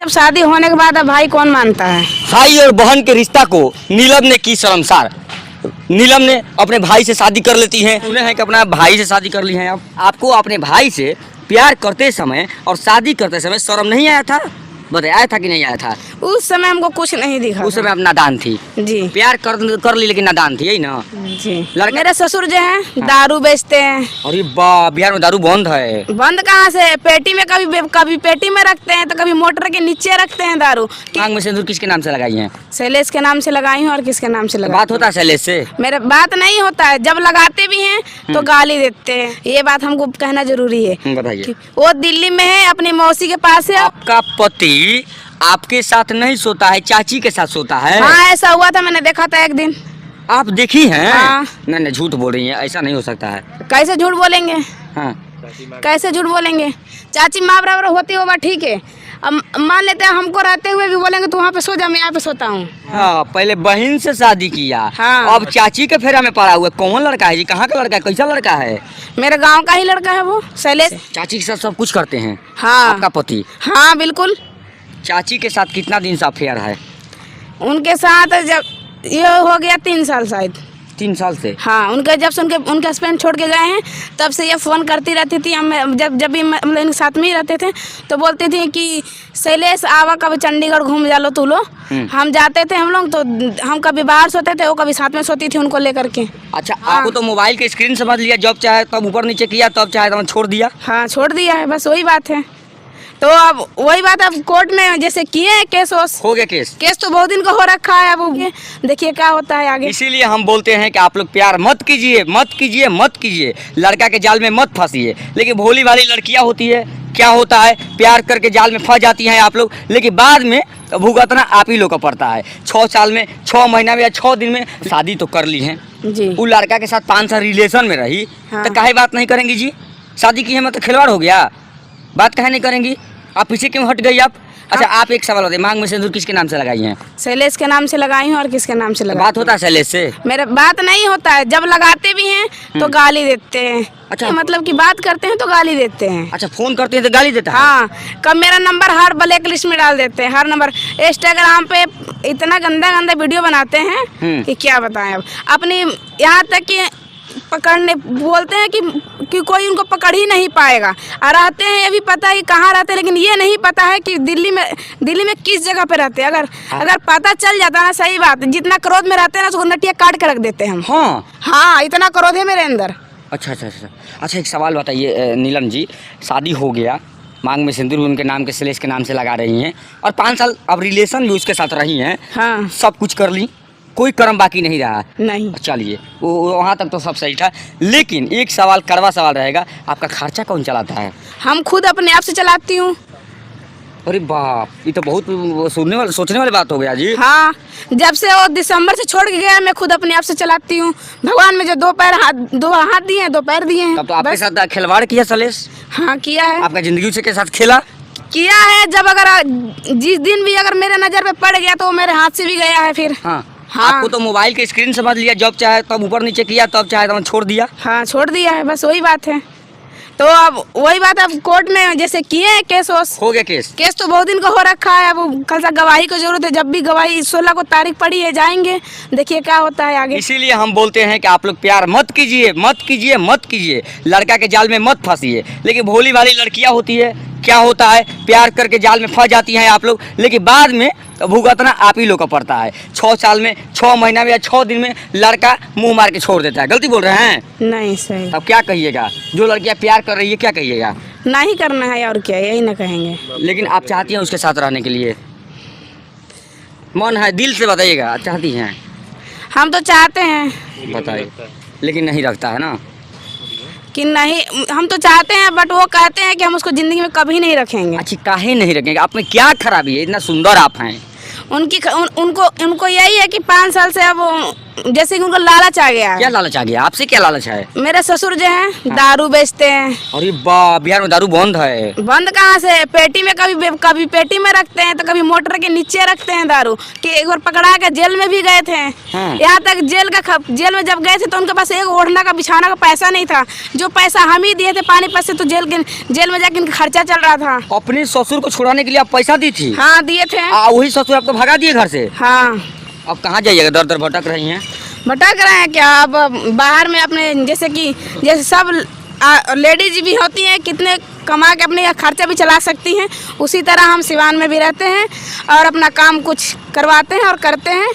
अब शादी होने के बाद अब भाई कौन मानता है? भाई और बहन के रिश्ता को नीलम ने की शर्मसार। नीलम ने अपने भाई से शादी कर लेती हैं। सुने हैं कि अपना भाई से शादी कर ली हैं। आप आपको अपने भाई से प्यार करते समय और शादी करते समय शर्म नहीं आया था? बताइए, आया था कि नहीं आया था? उस समय हमको कुछ नहीं दिखा उस समय आप नादान थी। जी प्यार कर ली लेकिन नादान थी, यही ना? जी। लड़का- मेरे ससुर जो हैं दारू बेचते हैं। अरे वाह, बिहार में दारू बंद है। बंद कहाँ से? पेटी में कभी पेटी में रखते हैं तो कभी मोटर के नीचे रखते हैं दारू। आंख में सिंदूर किसके नाम से लगाई हैं? शैलेश के नाम से लगाई हूँ और किसके नाम से लगाई? बात होता है शैलेश से? मेरे बात नहीं होता है। जब लगाते भी हैं तो गाली देते हैं। ये बात हमको कहना जरूरी है। बताइए। वो दिल्ली में है, अपनी मौसी के पास है। आपका पति आपके साथ नहीं सोता है, चाची के साथ सोता है? हाँ, ऐसा हुआ था, मैंने देखा था एक दिन। आप देखी हैं? हाँ। नहीं, झूठ बोल रही हैं, ऐसा नहीं हो सकता है। कैसे झूठ बोलेंगे? हाँ। कैसे झूठ बोलेंगे? चाची माँ बराबर होती हो बात ठीक है। अब मान लेते हैं हमको रहते हुए भी बोलेंगे तू वहाँ पे सो जा, मैं यहाँ पे सोता हूँ। हाँ, पहले बहन से शादी किया। हाँ। अब चाची के फेरा में पड़ा हुआ। कौन लड़का है जी? कहाँ का लड़का है? कैसा लड़का है? मेरे गांव का ही लड़का है वो, शैलेश। चाची के साथ सब कुछ करते हैं? हाँ। आपका पति? हाँ बिल्कुल। चाची के साथ कितना दिन से अफेयर है? उनके साथ जब ये हो गया 3 साल शायद। 3 साल से? हाँ, उनके जब से उनके हस्बैंड छोड़ के गए हैं तब से ये फ़ोन करती रहती थी। हम जब भी मतलब इनके साथ में ही रहते थे तो बोलती थी कि शैलेश आवा, कभी चंडीगढ़ घूम जा लो तू लो। हम जाते थे हम लोग तो हम कभी बाहर सोते थे, वो कभी साथ में सोती थी उनको लेकर के। अच्छा, आपको तो मोबाइल के स्क्रीन समझ लिया, जब चाहे तब ऊपर नीचे किया, तब चाहे तब छोड़ दिया। हाँ, छोड़ दिया है, बस वही बात है। तो अब वही बात, अब कोर्ट में जैसे किए हैं केस वोस। हो गया केस? केस तो बहुत दिन का हो रखा है। अब देखिए क्या होता है आगे। इसीलिए हम बोलते हैं कि आप लोग प्यार मत कीजिए, मत कीजिए, मत कीजिए। लड़का के जाल में मत फंसिए। लेकिन भोली भाली लड़कियां होती है, क्या होता है, प्यार करके जाल में फंस जाती हैं आप लोग, लेकिन बाद में भुगतना आप ही लोग का पड़ता है। 6 साल में, 6 महीना में या 6 दिन में शादी तो कर ली है जी। वो लड़का के साथ 5 साल रिलेशन में रही। हाँ। तो काहे बात नहीं करेंगी जी? शादी की है मतलब खिलवाड़ हो गया, बात काहे नहीं करेंगी? आप पीछे क्यों हट गई आप? अच्छा, आप एक सवाल बताइए, मांग में सिंदूर किसके नाम से लगाई हैं? शैलेश के नाम से लगाई हूँ और किसके नाम से लगाई? बात होता है शैलेश से? मेरे बात नहीं होता है। जब लगाते भी हैं तो गाली देते हैं। अच्छा। मतलब कि बात करते हैं तो गाली देते हैं। अच्छा, फोन करते हैं तो गाली देता है? हाँ, कब मेरा नंबर हर ब्लैक लिस्ट में डाल देते हैं, हर नंबर। इंस्टाग्राम पे इतना गंदा गंदा वीडियो बनाते हैं कि क्या बताएं। अब अपनी यहाँ तक कि पकड़ने बोलते हैं कि कोई उनको पकड़ ही नहीं पाएगा। और रहते हैं ये भी पता है कि कहाँ रहते हैं, लेकिन ये नहीं पता है कि दिल्ली में किस जगह पे रहते हैं। अगर पता चल जाता ना, सही बात, जितना क्रोध में रहते हैं ना उसको नटिया काट के रख देते हैं हम। हाँ, इतना क्रोध है मेरे अंदर। अच्छा, एक सवाल बताइए नीलम जी, शादी हो गया, मांग में सिंदूर उनके नाम के शैलेश के नाम से लगा रही हैं और 5 साल अब रिलेशन भी उसके साथ रही हैं। हाँ। सब कुछ कर ली, कोई कर्म बाकी नहीं रहा? नहीं। चलिए, वो वहाँ तक तो सब सही था, लेकिन एक सवाल, कड़वा सवाल रहेगा, आपका खर्चा कौन चलाता है? हम खुद अपने आप से चलाती हूँ। अरे बाप, ये तो बहुत सोचने वाली बात हो गया जी। हाँ, जब से वो दिसंबर से छोड़ के गया मैं खुद अपने आप से चलाती हूँ। भगवान में जो 2 हाथ दिए हैं, 2 पैर दिए हैं। तब तो आपके साथ खिलवाड़ किया शैलेश? हाँ, किया है। आपका जिंदगी उसके साथ खेला? किया है। जब जिस दिन भी अगर मेरे नज़र पे पड़ गया तो वो मेरे हाथ से भी गया है फिर। हाँ। हाँ। आपको तो मोबाइल के स्क्रीन समझ लिया, जब चाहे तब ऊपर नीचे किया, तब चाहे तब छोड़ दिया। हाँ, छोड़ दिया है, बस वही बात है। तो अब वही बात, अब कोर्ट में जैसे किए हैं केस वोस। हो गया केस? केस तो बहुत दिन का हो रखा है। अब कल से गवाही की जरूरत है। जब भी गवाही 16 को तारीख पड़ी है, जाएंगे, देखिए क्या होता है आगे। इसीलिए हम बोलते हैं कि आप लोग प्यार मत कीजिए, मत कीजिए, मत कीजिए। लड़का के जाल में मत फंसिए। लेकिन भोली भाली लड़कियां होती है, क्या होता है, प्यार करके जाल में फंस जाती हैं आप लोग, लेकिन बाद में भुगतना आप ही लोग का पड़ता है। 6 साल में, 6 महीना में या 6 दिन में लड़का मुंह मार के छोड़ देता है। गलती बोल रहे हैं? नहीं, सही। अब क्या कहिएगा? जो लड़कियां प्यार कर रही है, क्या कहिएगा? नहीं करना है और क्या, यही ना कहेंगे। लेकिन आप चाहती हैं उसके साथ रहने के लिए? मन है, दिल से बताइएगा, चाहती हैं? हम तो चाहते हैं, बताइए। लेकिन नहीं रखता है ना कि नहीं, हम तो चाहते हैं बट वो कहते हैं कि हम उसको ज़िंदगी में कभी नहीं रखेंगे। अच्छा, काहे नहीं रखेंगे? आप में क्या खराबी है? इतना सुंदर आप हैं। उनको यही है कि 5 साल से अब जैसे कि उनको लालच आ गया क्या है। लालच आ गया आपसे, क्या लालच है? मेरे ससुर जो हैं दारू बेचते हैं। अरे वाह, बिहार में दारू बंद है? बंद कहाँ से, पेटी में कभी पेटी में रखते हैं तो कभी मोटर के नीचे रखते हैं दारू। कि एक बार पकड़ा के जेल में भी गए थे। हाँ। यहाँ तक जेल में जब गए थे तो उनके पास एक ओढ़ना का बिछाना का पैसा नहीं था। जो पैसा हम ही दिए थे पानीपत से, तो जेल में जाके इनका खर्चा चल रहा था। अपने ससुर को छुड़ाने के लिए आप पैसा दी थी? हाँ दिए थे। वही ससुर आपको भगा दिए घर से? हाँ। अब कहाँ जाइएगा, दर दर भटक रही हैं? भटक रहे हैं क्या, अब बाहर में अपने जैसे सब लेडीज भी होती हैं, कितने कमा के अपने खर्चा भी चला सकती हैं, उसी तरह हम सिवान में भी रहते हैं और अपना काम कुछ करवाते हैं और करते हैं।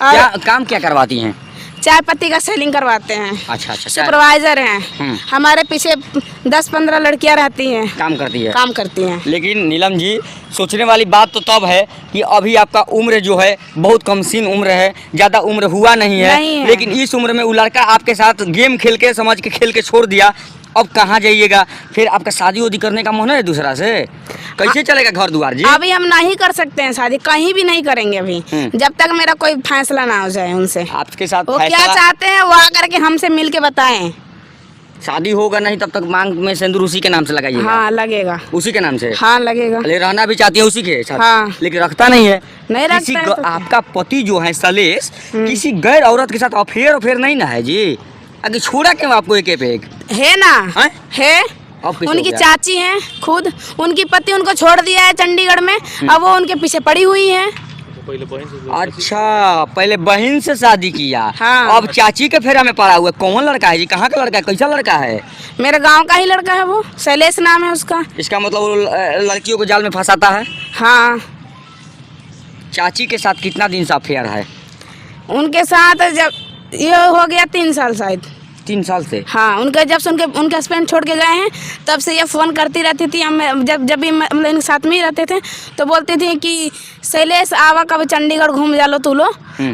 और काम क्या करवाती हैं? चाय पत्ती का सेलिंग करवाते हैं। अच्छा। सुपरवाइजर हैं। हमारे पीछे 10-15 लड़कियां रहती हैं, काम करती हैं। लेकिन नीलम जी, सोचने वाली बात तो तब है कि अभी आपका उम्र जो है बहुत कमसीन उम्र है, ज़्यादा उम्र हुआ नहीं है। लेकिन इस उम्र में वो लड़का आपके साथ गेम खेल के छोड़ दिया। अब कहाँ जाइएगा? फिर आपका शादी उदी करने का मन है दूसरा से? कैसे चलेगा घर द्वार जी? अभी हम नहीं कर सकते हैं शादी, कहीं भी नहीं करेंगे अभी, जब तक मेरा कोई फैसला ना हो जाए उनसे। आपके साथ वो क्या चाहते हैं वो आकर के हमसे मिल के बताएं। शादी होगा नहीं तब तक मांग में सिंदूर उसी के नाम से लगाइएगा? हाँ लगेगा। उसी के नाम से? हाँ लगेगा। रहना भी चाहती है उसी के साथ? हाँ। लेकिन रखता नहीं है? नहीं रखता है तो आपका पति जो है सलेश किसी गैर औरत के साथ अफेयर नहीं ना है जी? आगे छोड़ा क्यों आपको एक पे एक? है ना है। उनकी चाची हैं खुद, उनकी पति उनको छोड़ दिया है चंडीगढ़ में, अब वो उनके पीछे पड़ी हुई हैं। अच्छा, पहले बहन से शादी किया। हाँ। अब चाची के फेरा में पड़ा हुआ। कौन लड़का है जी? कहाँ का लड़का है? कैसा लड़का है? मेरे गांव का ही लड़का है, वो शैलेश नाम है उसका। इसका मतलब वो लड़कियों को जाल में फंसाता है? हाँ। चाची के साथ कितना दिन से अफेयर है? उनके साथ जब ये हो गया 3 साल शायद। 3 साल से? हाँ, जब से उनके हस्बैंड छोड़ के गए हैं तब से ये फ़ोन करती रहती थी। हम जब भी मतलब इनके साथ में ही रहते थे तो बोलती थी कि शैलेश आवा कभी चंडीगढ़ घूम जा लो तू लो।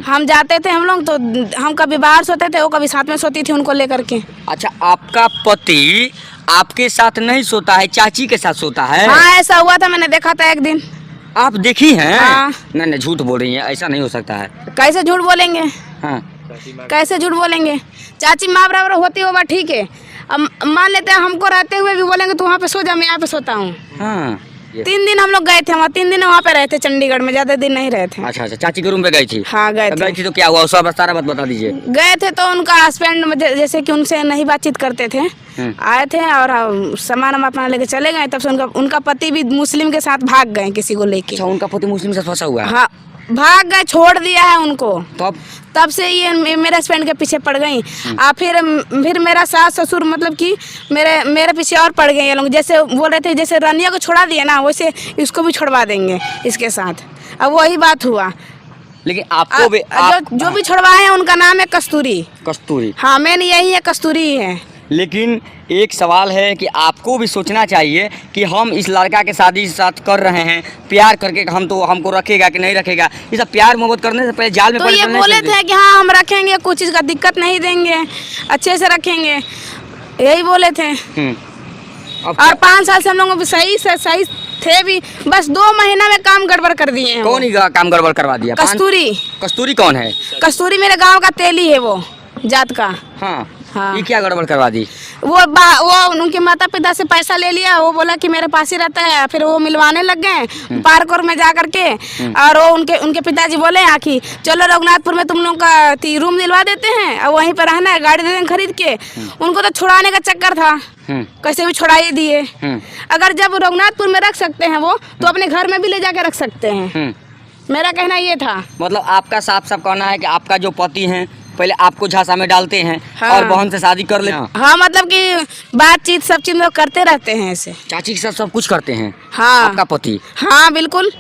हम जाते थे हम लोग, तो हम कभी बाहर सोते थे, वो कभी साथ में सोती थी उनको लेकर के। अच्छा, आपका पति आपके साथ नहीं सोता है, चाची के साथ सोता है? हाँ ऐसा हुआ था, मैंने देखा था एक दिन। आप देखी हैं? हाँ। नहीं झूठ बोल रही हैं, ऐसा नहीं हो सकता है। कैसे झूठ बोलेंगे? हाँ। कैसे झूठ बोलेंगे? चाची माँ बराबर होती होगा, ठीक है। अब मान लेते हैं हमको रहते हुए भी बोलेंगे तू वहाँ पे सो जा, मैं यहाँ पे सोता हूँ। हाँ। 3 दिन हम लोग गए थे वहाँ, 3 दिन वहाँ पे रहे थे चंडीगढ़ में, ज़्यादा दिन नहीं रहे थे। अच्छा, चाची के रूम पे गई थी? हाँ गए थी। तो क्या हुआ सब सारा बात बता दीजिए। गए थे तो उनका हस्बैंड जैसे कि उनसे नहीं बातचीत करते थे, आए थे और सामान हम अपना लेके चले गए। तब से उनका पति भी मुस्लिम के साथ भाग गए किसी को लेके। अच्छा, उनका पति मुस्लिम से फंसा हुआ है? हाँ भाग गए, छोड़ दिया है उनको। तब से ये मेरे हस्बैंड के पीछे पड़ गई। फिर मेरा सास ससुर मतलब कि मेरे पीछे और पड़ गए ये लोग। जैसे बोल रहे थे जैसे रानिया को छोड़ा दिया ना, वैसे इसको भी छोड़वा देंगे इसके साथ। अब वही बात हुआ। लेकिन आपको भी जो भी छुड़वाए हैं उनका नाम है कस्तूरी। हाँ मेन यही है, कस्तूरी ही है। लेकिन एक सवाल है कि आपको भी सोचना चाहिए कि हम इस लड़का के शादी साथ कर रहे हैं, प्यार करके हमको रखेगा कि नहीं रखेगा। ये सब प्यार मोहब्बत करने से पहले जाल में तो ये बोले थे कि हाँ हम रखेंगे, कुछ चीज़ का दिक्कत नहीं देंगे, अच्छे से रखेंगे, यही बोले थे। और 5 साल से हम लोगों को सही थे भी, बस 2 महीना में काम गड़बड़ कर दिए हैं। कौन ही काम गड़बड़ करवा दिया? कस्तूरी कौन है? कस्तूरी मेरे गाँव का तेली है, वो जात का। हाँ। ये क्या गड़बड़ करवा दी? वो उनके माता पिता से पैसा ले लिया, वो बोला कि मेरे पास ही रहता है। फिर वो मिलवाने लग गए पार्क में जा करके। और वो उनके पिताजी बोले कि चलो रघुनाथपुर में तुम लोग का रूम दिलवा देते हैं और वहीं पर रहना है, गाड़ी दे देंगे खरीद के। उनको तो छुड़ाने का चक्कर था, कैसे भी छुड़ाई दिए। अगर जब रघुनाथपुर में रख सकते हैं वो, तो अपने घर में भी ले जाके रख सकते हैं। मेरा कहना ये था। मतलब आपका साफ कहना है कि आपका जो पति हैं पहले आपको झांसा में डालते हैं। हाँ। और बहन से शादी कर ले। हाँ मतलब कि बातचीत सब चीज लोग करते रहते हैं ऐसे। चाची के साथ सब कुछ करते हैं? हाँ। आपका पति? हाँ बिल्कुल।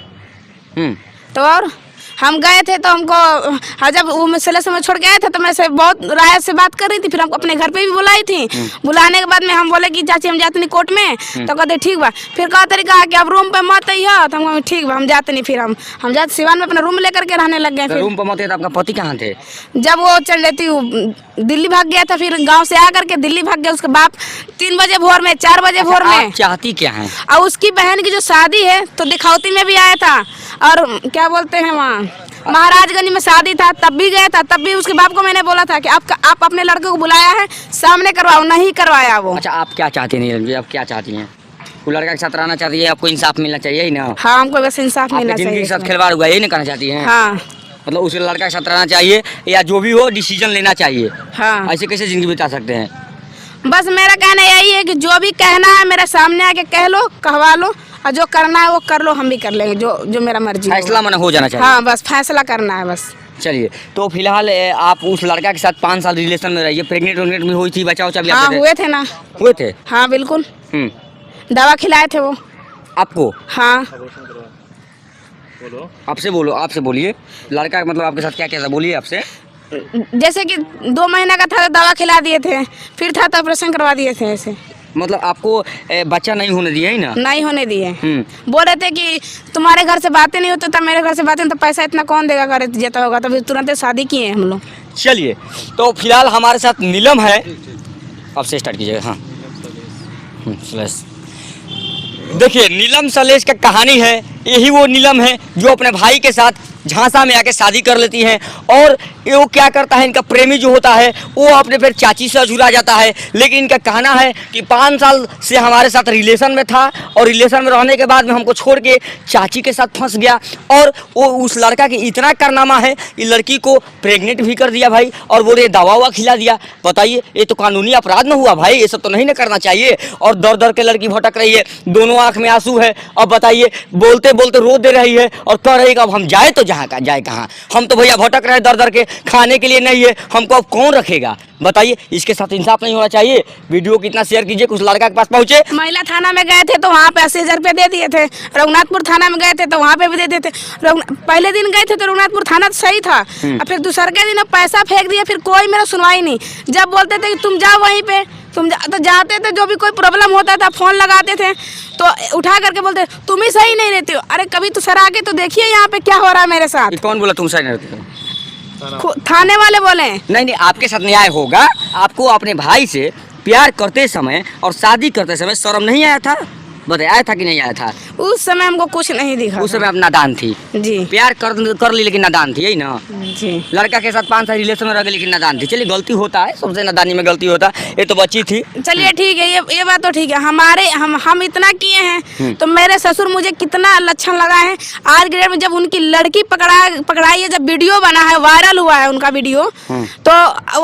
तो और हम गए थे तो हमको जब वो मसले से छोड़ गए थे तो मैं से बहुत राय से बात कर रही थी। फिर हमको अपने घर पे भी बुलाई थी। बुलाने के बाद में हम बोले कि चाची हम जाते नहीं कोर्ट में, तो कहते ठीक बा। फिर कहा तरीका कि अब रूम पे मत आइए, तो हम ठीक बा हम जाते नहीं। फिर हम जाते सिवान में अपना रूम लेकर के रहने लग गए। फिर रूम पे मत आइए तो आपका पति कहाँ थे? जब वो चल रही थी दिल्ली भाग गया था, फिर गाँव से आकर के दिल्ली भाग गया। उसके बाप 3 बजे भोर में 4 बजे भोर में। चाहती क्या है? और उसकी बहन की जो शादी है तो दिखौती में भी आया था और क्या बोलते हैं वहाँ महाराजगंज में शादी था, तब भी गया था, तब भी उसके बाप को मैंने बोला था कि आप अपने लड़के को बुलाया है, सामने करवाओ, नहीं करवाया वो। अच्छा, आप क्या चाहती हैं नीलम जी, आप क्या चाहती हैं? वो लड़का के साथ रहना चाहती है, आपको इंसाफ मिलना चाहिए ही ना? हाँ, हमको बस इंसाफ मिलना जिंदगी चाहिए। के साथ खिलवाड़ हुआ, यही नहीं करना चाहती हैं? हाँ मतलब उस लड़का के साथ रहना चाहिए या जो भी हो डिसीजन लेना चाहिए? हाँ, ऐसे कैसे जिंदगी बिता सकते हैं? बस मेरा कहना यही है कि जो भी कहना है मेरे सामने आके कह लो, कहवा लो, और जो करना है वो कर लो, हम भी कर लेंगे, जो मेरा मर्जी होगा। फैसला मन हो जाना चाहिए। हाँ, बस फैसला करना है बस। चलिए, तो फिलहाल आप उस लड़का के साथ 5 साल रिलेशन में रहिए, प्रेग्नेंट में हुई थी, बच्चा उच्चा भी हाँ, आपके हुए थे ना। हुए थे? हाँ बिल्कुल, दवा खिलाए थे वो आपको? हाँ। आपसे बोलो, आपसे बोलिए, लड़का मतलब आपके साथ क्या क्या था, बोलिए आपसे। जैसे कि 2 महीना का था तो दवा खिला दिए थे, फिर था तो ऑपरेशन करवा दिए थे। ऐसे मतलब आपको बच्चा नहीं होने दिया ही ना? नहीं होने दिए। बोल रहे थे कि तुम्हारे घर से बातें नहीं होती, तब मेरे घर से बातें, तो पैसा इतना कौन देगा, घर देता होगा, तो फिर तुरंत शादी किए हम लोग। चलिए, तो फिलहाल हमारे साथ नीलम है, अब से स्टार्ट कीजिएगा। हाँ, सलेश। देखिए, नीलम सलेश का कहानी है, यही वो नीलम है जो अपने भाई के साथ झांसा में आके शादी कर लेती हैं, और ये वो क्या करता है, इनका प्रेमी जो होता है वो अपने फिर चाची से अझुरा जाता है। लेकिन इनका कहना है कि 5 साल से हमारे साथ रिलेशन में था, और रिलेशन में रहने के बाद में हमको छोड़ के चाची के साथ फंस गया, और वो उस लड़का की इतना कारनामा है कि लड़की को प्रेग्नेंट भी कर दिया भाई, और बोले दवा ववा खिला दिया। बताइए, ये तो कानूनी अपराध न हुआ भाई, ये सब तो नहीं ना करना चाहिए। और दर दर के लड़की भटक रही है, दोनों आँख में आंसू है, और बताइए बोलते बोलते रो दे रही है, और कह रही है कि अब हम जाए तो जहाँ का जाए कहाँ, हम तो भैया भटक रहे दर दर के, खाने के लिए नहीं है, हमको अब कौन रखेगा? बताइए, इसके साथ इंसाफ नहीं होना चाहिए? वीडियो कितना शेयर कीजिए, कुछ लड़का के पास पहुंचे। महिला थाना में गए थे तो वहाँ पे 80,000 रुपये दे दिए थे। रघुनाथपुर थाना में गए थे तो वहाँ पे भी दे दिए थे। पहले दिन गए थे तो रघुनाथपुर थाना तो सही था, और फिर दूसरे दिन पैसा फेंक दिया, फिर कोई मेरा सुनवाई नहीं। जब बोलते थे कि तुम जाओ वहीं पे, तो जाते थे, जो भी कोई प्रॉब्लम होता था फोन लगाते थे तो उठा करके बोलते तुम ही सही नहीं रहती हो। अरे कभी तो सर आके तो देखिए यहाँ पे क्या हो रहा है मेरे साथ। कौन बोला तुम सही नहीं रहते हो? थाने वाले बोले। नहीं, आपके साथ न्याय होगा। आपको अपने भाई से प्यार करते समय और शादी करते समय शर्म नहीं आया था? बताइए, आया था कि नहीं आया था? उस समय हमको कुछ नहीं दिखा। उस समय आप नादान थी जी। प्यार कर ली लेकिन नादान थी, यही ना? जी। लड़का के साथ 5 साल रिलेशन में रह गई लेकिन नादान थी। चलिए, गलती होता है, सबसे नादानी में गलती होता है, ये तो बच्ची थी। चलिए ठीक है, ये बात तो ठीक है। हम इतना किए हैं तो मेरे ससुर मुझे कितना लक्षण लगा है। आज ग्रेड में जब उनकी लड़की पकड़ाई है, जब वीडियो बना है, वायरल हुआ है उनका वीडियो, तो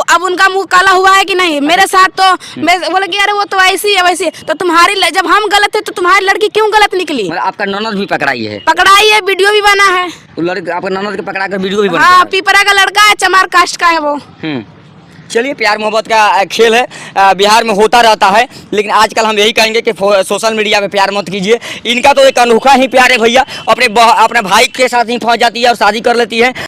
अब उनका मुंह काला हुआ है कि नहीं मेरे साथ। तो मैं बोले कि अरे वो तो ऐसी है वैसी, तो तुम्हारी जब हम गलत थे तो तुम्हारी लड़की क्यों गलत निकली? मतलब आपका ननद भी पकड़ाई है? पकड़ाई है, वीडियो भी बना है। लड़का आपका ननद के पकड़ा कर वीडियो भी बना? हाँ, पिपरा का लड़का है, चमार कास्ट का है वो। चलिए, प्यार मोहब्बत का खेल है, बिहार में होता रहता है, लेकिन आजकल हम यही कहेंगे कि सोशल मीडिया पे प्यार मत कीजिए। इनका तो एक अनोखा ही प्यार है भैया, अपने भाई के साथ ही फंस जाती है और शादी कर लेती है।